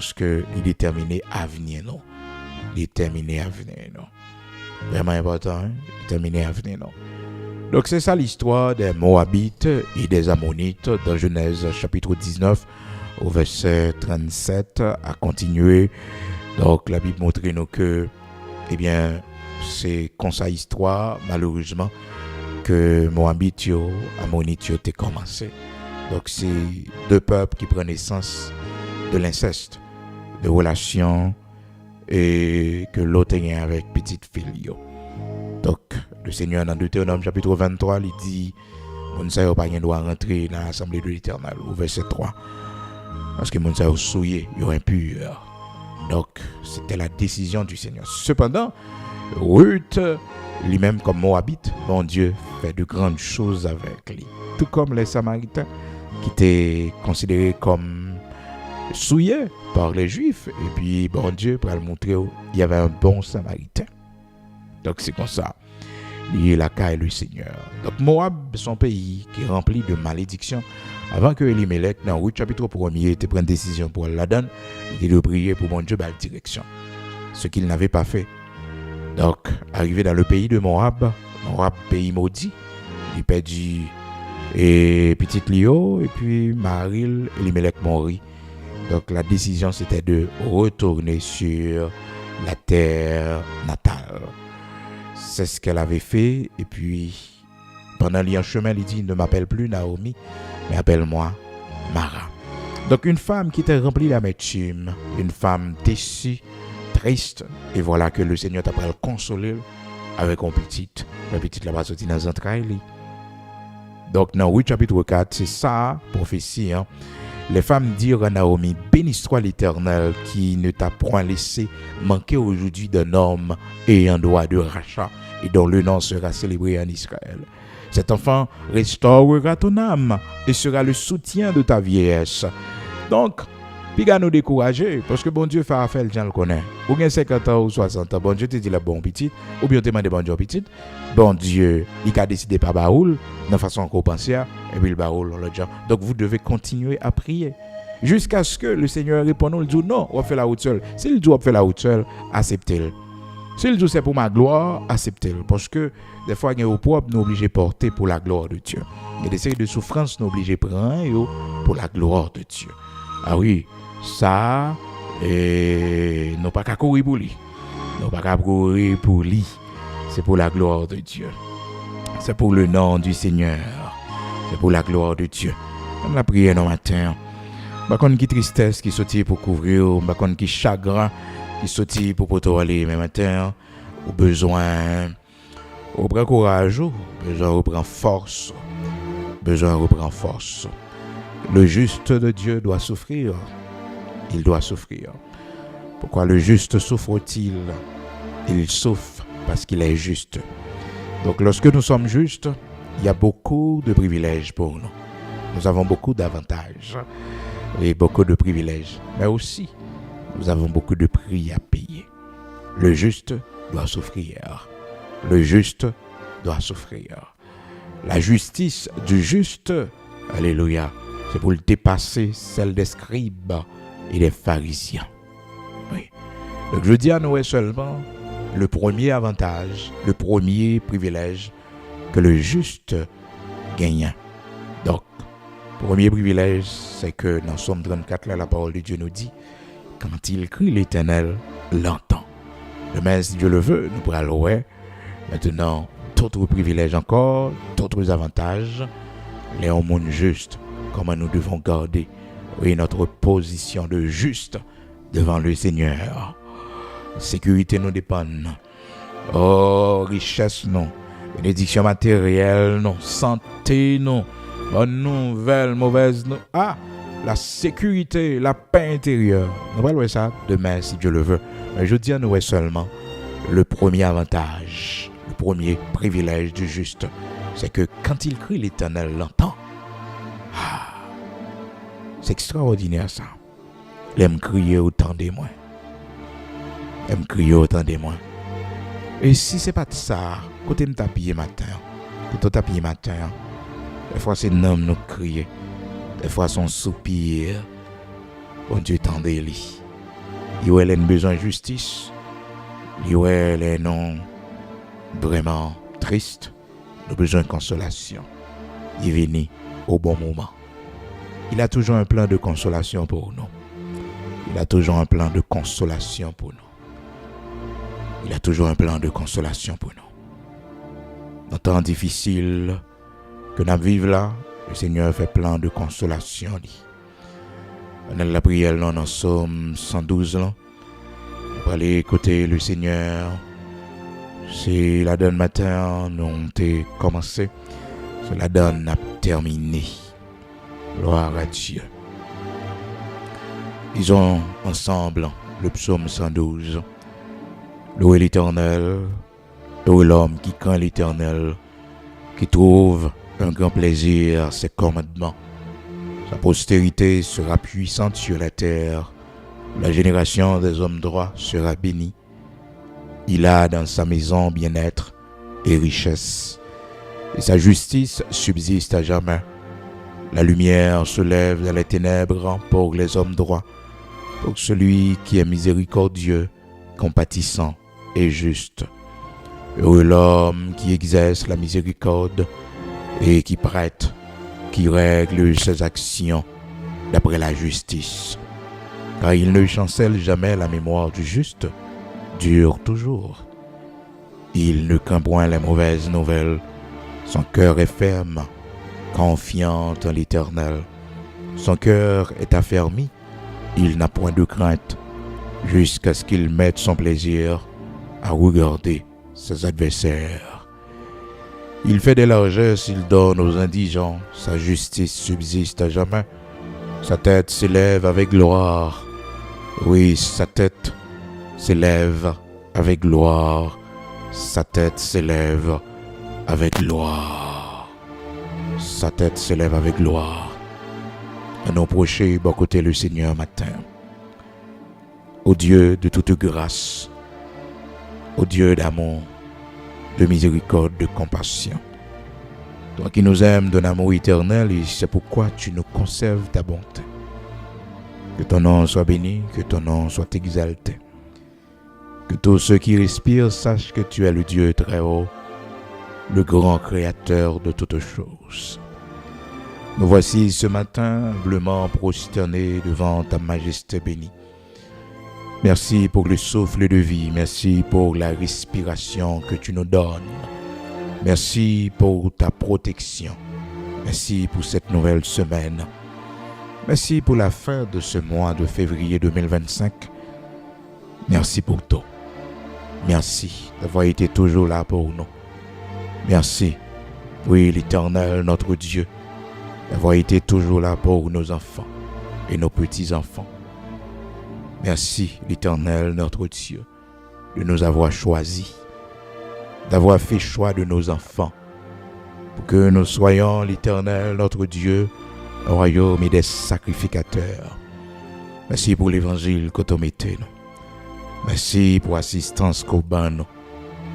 parce que il est déterminé à venir, non. Il est déterminé à venir, non. Vraiment important, hein? Déterminé à venir, non. Donc c'est ça l'histoire des Moabites et des Ammonites dans Genèse chapitre 19 au verset 37 à continuer. Donc la Bible montre nous que, eh bien, c'est comme ça histoire, malheureusement, que Moabites et Ammonites ont commencé. Donc c'est deux peuples qui prennent naissance de l'inceste, de relations et que l'autre est avec petite fille. Donc le Seigneur dans Deutéronome chapitre 23, il dit mon Seigneur pas doit rentrer dans l'assemblée de l'Éternel au verset 3 parce que mon Seigneur souillé, il est impur. Donc c'était la décision du Seigneur. Cependant, Ruth lui-même comme Moabite, bon Dieu fait de grandes choses avec lui, tout comme les Samaritains qui étaient considérés comme souillés par les Juifs. Et puis, bon Dieu, pour le montrer, il y avait un bon Samaritain. Donc, c'est comme ça. Il est la caille le Seigneur. Donc, Moab, son pays qui est rempli de malédictions. Avant que Elimelech, dans Ruth chapitre 1er, te prenne décision pour la donne, il était de prier pour bon Dieu, la direction. Ce qu'il n'avait pas fait. Donc, arrivé dans le pays de Moab, pays maudit, il perdit et petite Lio, et puis Maril, Elimelech mourit. Donc la décision c'était de retourner sur la terre natale. C'est ce qu'elle avait fait, et puis pendant le chemin, il dit ne m'appelle plus Naomi, mais appelle-moi Mara. Donc une femme qui était remplie d'amertume, une femme déçue, triste, et voilà que le Seigneur t'a le consoler avec un petit, la petite là-bas sorti dans les entrailles. Donc, dans Ruth chapitre 4, c'est ça, prophétie. Hein? Les femmes dirent à Naomi, bénis-toi l'Éternel qui ne t'a point laissé manquer aujourd'hui d'un homme ayant droit de rachat et dont le nom sera célébré en Israël. Cet enfant restaurera ton âme et sera le soutien de ta vieillesse. Donc, puis à nous décourager, parce que bon Dieu fait affaire, les gens le connaissent. Ou bien 50 ans ou 60 ans, bon Dieu te dit la bon petit, ou bien te demande bon Dieu petit, bon Dieu, il a décidé par baoul, de façon qu'on pense, et puis le baoul, l'autre genre. Donc vous devez continuer à prier, jusqu'à ce que le Seigneur réponde, il dit non, on fait la route seule. S'il dit on fait la route seule, acceptez-le. S'il dit c'est pour ma gloire, acceptez-le. Parce que des fois, il y a au propre, nous obligés de porter pour la gloire de Dieu. Il y a des séries de souffrances, nous obligés de prendre pour la gloire de Dieu. Ah oui, ça, nous pas qu'à courir pour lui. Nous pas qu'à courir pour lui. C'est pour la gloire de Dieu. C'est pour le nom du Seigneur. C'est pour la gloire de Dieu. On a prié nos matins. Par contre, qui tristesse qui sortit pour couvrir, par contre, qui chagrin qui sortit pour aller mais matin, au besoin, au prend courage, au besoin reprend force, besoin reprend force. Le juste de Dieu doit souffrir. Il doit souffrir. Pourquoi le juste souffre-t-il? Il souffre parce qu'il est juste. Donc lorsque nous sommes justes, il y a beaucoup de privilèges pour nous. Nous avons beaucoup d'avantages et beaucoup de privilèges. Mais aussi, nous avons beaucoup de prix à payer. Le juste doit souffrir. Le juste doit souffrir. La justice du juste, alléluia, c'est pour le dépasser celle des scribes et des pharisiens. Oui. Donc je dis à nous seulement le premier avantage, le premier privilège que le juste gagne. Donc, premier privilège, c'est que dans Somme 34, là, la parole de Dieu nous dit, quand il crie, l'Éternel l'entend. Demain, si Dieu le veut, nous pourrons louer. Maintenant, d'autres privilèges encore, d'autres avantages, les hommes justes, comment nous devons garder notre position de juste devant le Seigneur. Sécurité nous dépend. Oh, richesse non. Bénédiction matérielle non. Santé non. Bonne nouvelle, mauvaise non. Ah, la sécurité, la paix intérieure. Nous allons voir ça demain si Dieu le veut. Mais je dis à nous seulement le premier avantage, le premier privilège du juste, c'est que quand il crie, l'Éternel l'entend. Ah, c'est extraordinaire ça. Il aime crier autant de moi. Elle me crie autant de moi. Et si c'est pas ça, quand me tapis matin, quand on tapis matin, des fois c'est un homme nous crier, des fois son soupir, bon Dieu tendez-lui. Il y a besoin de justice. Il y a les non vraiment tristes. Nous avons besoin de consolation. Il est venu au bon moment. Il a toujours un plan de consolation pour nous. Il a toujours un plan de consolation pour nous. Il a toujours un plan de consolation pour nous. Dans temps difficile que nous vivons là, le Seigneur fait plein de consolation. On a la prière là dans Somme 112 là. On va aller écouter le Seigneur. C'est la donne matin, nous avons commencé. C'est la donne a terminé. Gloire à Dieu. Ils ont ensemble le psaume 112. Louez l'Éternel, louez l'homme qui craint l'Éternel, qui trouve un grand plaisir à ses commandements. Sa postérité sera puissante sur la terre. La génération des hommes droits sera bénie. Il a dans sa maison bien-être et richesse. Et sa justice subsiste à jamais. La lumière se lève dans les ténèbres pour les hommes droits, pour celui qui est miséricordieux, compatissant et juste. Heureux l'homme qui exerce la miséricorde et qui prête, qui règle ses actions d'après la justice. Car il ne chancelle jamais la mémoire du juste, dure toujours. Il ne craint point les mauvaises nouvelles. Son cœur est ferme, confiant en l'Éternel. Son cœur est affermi, il n'a point de crainte, jusqu'à ce qu'il mette son plaisir à regarder ses adversaires. Il fait des largesses, il donne aux indigents, sa justice subsiste à jamais. Sa tête s'élève avec gloire. Oui, sa tête s'élève avec gloire. Sa tête s'élève avec gloire. Sa tête s'élève avec gloire. À nos prochés, bon côté le Seigneur matin. Ô Dieu de toute grâce, ô Dieu d'amour, de miséricorde, de compassion. Toi qui nous aimes d'un amour éternel, et c'est pourquoi tu nous conserves ta bonté. Que ton nom soit béni, que ton nom soit exalté. Que tous ceux qui respirent sachent que tu es le Dieu très haut, le grand créateur de toutes choses. Nous voici ce matin humblement prosternés devant ta majesté bénie. Merci pour le souffle de vie, merci pour la respiration que tu nous donnes. Merci pour ta protection. Merci pour cette nouvelle semaine. Merci pour la fin de ce mois de février 2025. Merci pour tout. Merci d'avoir été toujours là pour nous. Merci, oui, l'Éternel, notre Dieu, d'avoir été toujours là pour nos enfants et nos petits-enfants. Merci, l'Éternel, notre Dieu, de nous avoir choisis, d'avoir fait choix de nos enfants, pour que nous soyons, l'Éternel, notre Dieu, un royaume et des sacrificateurs. Merci pour l'évangile que tu as mis. Merci pour l'assistance qu'on donne,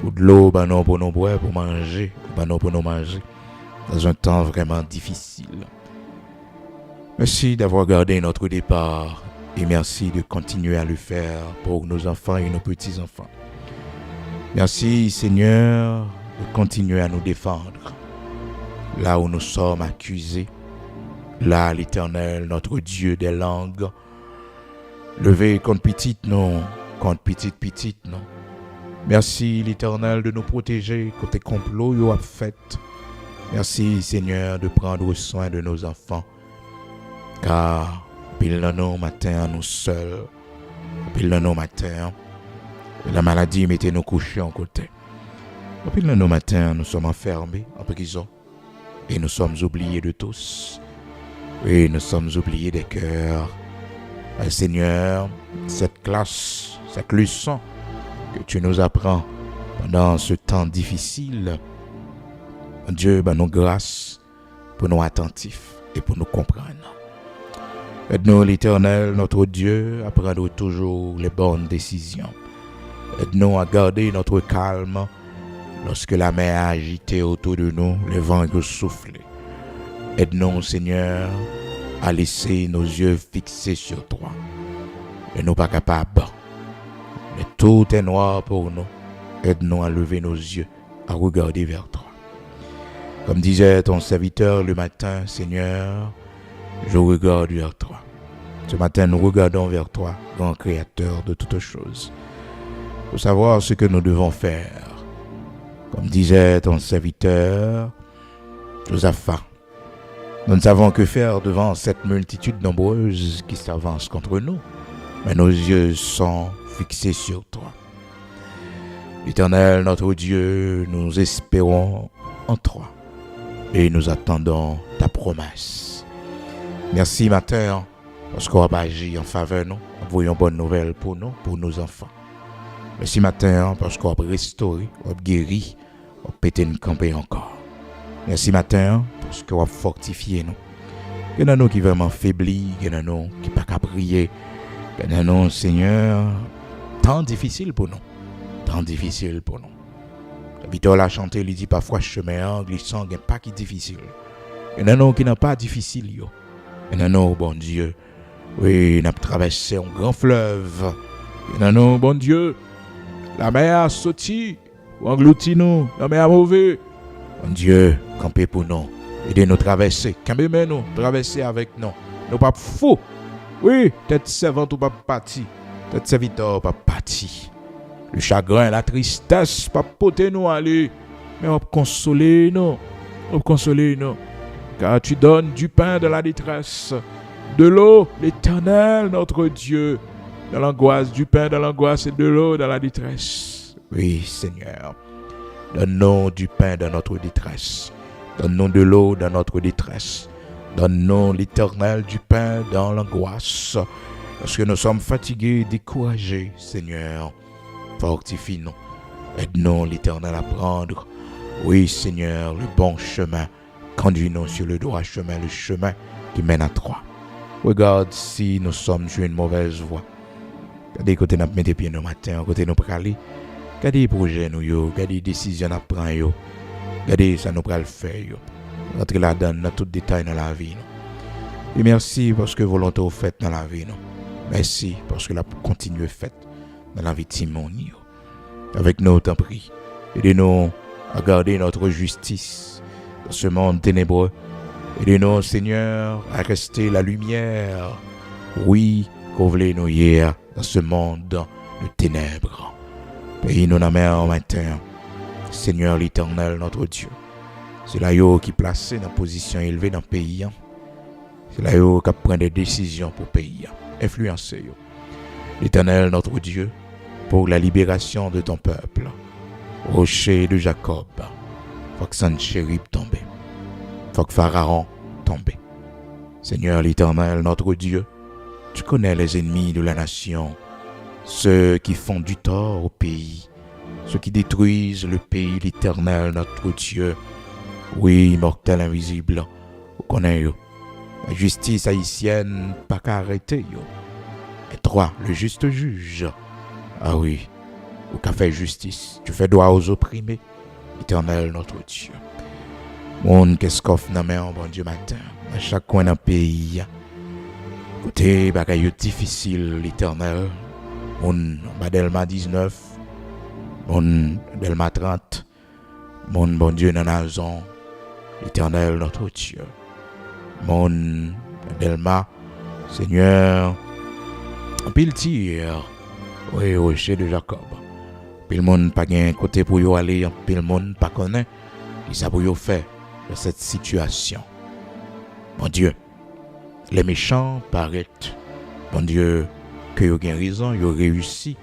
pour de l'eau pour nous boire, pour manger, pour nous manger, dans un temps vraiment difficile. Merci d'avoir gardé notre départ et merci de continuer à le faire pour nos enfants et nos petits-enfants. Merci Seigneur de continuer à nous défendre là où nous sommes accusés. Là, l'Éternel, notre Dieu des langues, levé contre petite non, contre petite non. Merci l'Éternel de nous protéger contre les complots yo a fait. Merci Seigneur de prendre soin de nos enfants. Car pile nos matin nous seuls, pile nos matin la maladie mettait nos couchés en côté. Pile nos matin nous sommes enfermés en prison et nous sommes oubliés de tous. Et nous sommes oubliés des cœurs. Seigneur, cette classe, cette leçon que tu nous apprends pendant ce temps difficile, Dieu, nous grâce pour nous attentifs et pour nous comprendre. Aide-nous, l'Éternel, notre Dieu, à prendre toujours les bonnes décisions. Aide-nous à garder notre calme lorsque la mer a agité autour de nous, le vent souffle. Aide-nous, Seigneur, à laisser nos yeux fixés sur toi. et nous pas capables. Mais tout est noir pour nous. Aide-nous à lever nos yeux, à regarder vers toi. Comme disait ton serviteur le matin, Seigneur, je regarde vers toi. Ce matin, nous regardons vers toi, grand créateur de toutes choses, pour savoir ce que nous devons faire. Comme disait ton serviteur, Josaphat, nous ne savons que faire devant cette multitude nombreuse qui s'avance contre nous, mais nos yeux sont fixés sur toi. L'Éternel, notre Dieu, nous espérons en toi et nous attendons ta promesse. Merci matin, parce qu'on va agir en faveur de nous, envoyons bonne nouvelle pour nous, pour nos enfants. Merci matin, parce qu'on va restaurer, on va guérir, on va péter une campée encore. Merci matin, parce qu'on va fortifier nous. Il y en a nous qui vraiment faiblis, il y en a nous qui ne peuvent pas prier. Il y en a nous, Seigneur, tant difficile pour nous. Tant difficile pour nous. Victor l'a chanté, il dit parfois chemin glissant, il n'y a pas qui est difficile. Il y en a nous qui n'ont pas difficile. Il y en a nous, bon Dieu, oui, nous avons traversé un grand fleuve. Il y en a nous, bon Dieu, la mer a sauté, ou englouti nous, la mer a mauvais. Bon Dieu, campez pour nous, aidez-nous traverser, campez nous, traverser avec nous. Nous pas fous. Oui, tête servante ou pas parti, tête serviteur pas parti. Le chagrin, la tristesse, pas porter nous aller, mais on consoler nous, car tu donnes du pain de la détresse, de l'eau, l'Éternel, notre Dieu, dans l'angoisse, du pain dans l'angoisse et de l'eau dans la détresse. Oui, Seigneur, donne-nous du pain dans notre détresse, donne-nous de l'eau dans notre détresse, donne-nous l'Éternel du pain dans l'angoisse, parce que nous sommes fatigués, découragés, Seigneur. Fortifie-nous, aide-nous l'Éternel à prendre, oui Seigneur, le bon chemin, conduis-nous sur le droit chemin, le chemin qui mène à toi. Regarde si nous sommes sur une mauvaise voie. Regardez côté nous mettons pieds nos matins, côté nous praler. Regardez les projets nous yo, regardez les décisions nous prend yo. Regardez ça nous pral faire yo. Rentrer là-dedans dans tout détail dans la vie nous. Et merci parce que volonté est faite dans la vie nous. Merci parce que la continue faite dans la vie de Timon. Avec nous, t'en prie. Aidez-nous à garder notre justice dans ce monde ténébreux. Aidez-nous, Seigneur, à rester la lumière. Oui, couvre-nous hier dans ce monde de ténèbres. Pays-nous la mer matin. Seigneur l'Éternel, notre Dieu. C'est là qui est placé dans une position élevée dans le pays. C'est là qui prend des décisions pour le pays. Influencez. L'Éternel, notre Dieu, pour la libération de ton peuple. Rocher de Jacob, faut que Sanchérib tombe. Faut que Pharaon tombe. Seigneur l'Éternel, notre Dieu, tu connais les ennemis de la nation, ceux qui font du tort au pays, ceux qui détruisent le pays, l'Éternel, notre Dieu. Oui, mortel invisible, vous connaissez. La justice haïtienne, pas qu'à arrêter. Et toi, le juste juge. Ah oui, ou qu'a fait justice, tu fais droit aux opprimés, Éternel notre Dieu. Mon qu'est-ce qu'on fait dans bon Dieu matin, à chaque coin d'un pays, côté bagaille difficile, l'Éternel, mon Delma 19, mon Delma 30, mon bon Dieu dans la zone, l'Éternel notre Dieu. Mon Delma, Seigneur, pile tir. Oui, rocher de Jacob. Puis le monde pas gain côté pour y aller, puis le monde pas connaît qui ça pour y faire de cette situation. Mon Dieu, les méchants paraissent, mon Dieu, que ils ont raison, ils ont réussi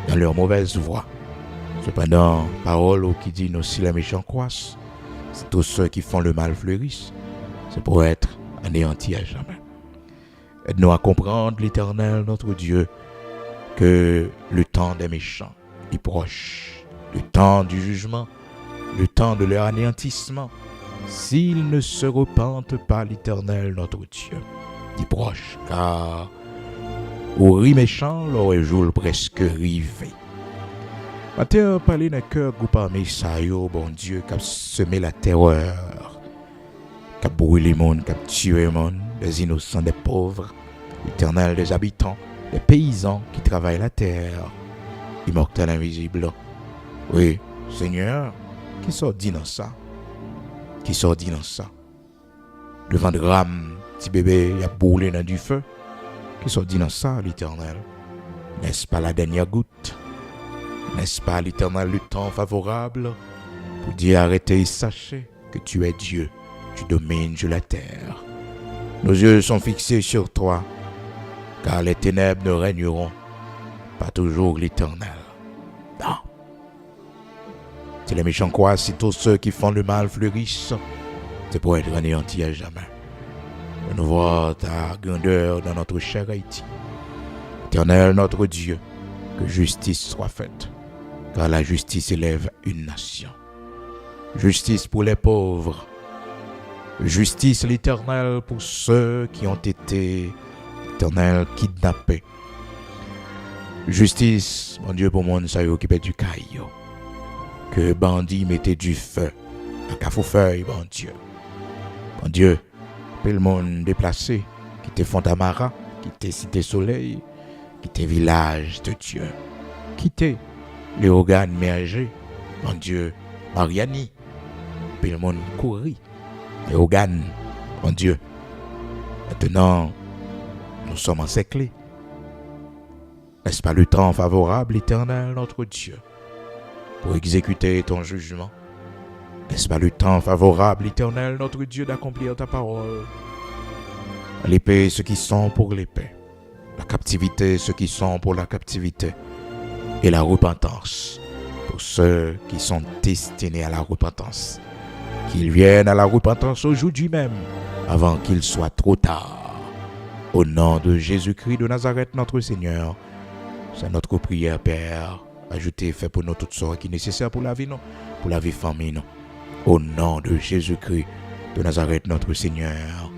dans leur mauvaise voie. Cependant, parole qui dit nous si les méchants croissent, c'est tous ceux qui font le mal fleurissent. C'est pour être anéantis à jamais. Aide-nous à comprendre l'Éternel, notre Dieu, que le temps des méchants est proche, le temps du jugement, le temps de leur anéantissement, s'ils ne se repentent pas, l'Éternel notre Dieu, est proche, car au riz méchant, leur jour presque rivé. Matin, parler d'un cœur groupé parmi ça, bon Dieu, qui a semé la terreur, qui a brûlé le monde, qui a tué le monde, des innocents, des pauvres, l'Éternel des habitants. des paysans qui travaillent la terre, immortel invisible. Oui, Seigneur, qui sort dit dans ça? Qui sort dit dans ça? Le vent de rame, petit bébé, il a boulé dans du feu. Qui sort dit dans ça, l'Éternel? N'est-ce pas la dernière goutte? N'est-ce pas, l'Éternel, le temps favorable pour dire arrêtez et sachez que tu es Dieu, tu domines sur la terre. Nos yeux sont fixés sur toi, car les ténèbres ne régneront pas toujours l'Éternel. Non. Si les méchants croient, si tous ceux qui font le mal fleurissent, c'est pour être anéantis à jamais. Nous voir ta grandeur dans notre cher Haïti. Éternel, notre Dieu, que justice soit faite, car la justice élève une nation. Justice pour les pauvres. Justice, l'Éternel, pour ceux qui ont été, l'Éternel, kidnappés. Justice, mon Dieu, pour mon ça qui paie du caillou. Que bandits mettaient du feu à Cafoufeuille, mon Dieu. Mon Dieu, pour le monde déplacé, qui était Fontamara, qui était Cité Soleil, qui était village de Dieu, qui était les organes ménagers, mon Dieu, Mariani, puis le monde courit, les organes, mon Dieu. Maintenant, nous sommes encerclés. N'est-ce pas le temps favorable, l'Éternel, notre Dieu, pour exécuter ton jugement? N'est-ce pas le temps favorable, l'Éternel, notre Dieu, d'accomplir ta parole? L'épée, ceux qui sont pour l'épée. La captivité, ceux qui sont pour la captivité. Et la repentance, pour ceux qui sont destinés à la repentance. Qu'ils viennent à la repentance aujourd'hui même, avant qu'il soit trop tard. Au nom de Jésus-Christ de Nazareth, notre Seigneur, c'est notre prière, Père. Ajoutez, fait pour nous toutes sortes qui est nécessaire pour la vie, non? Pour la vie famille, non? Au nom de Jésus-Christ de Nazareth, notre Seigneur.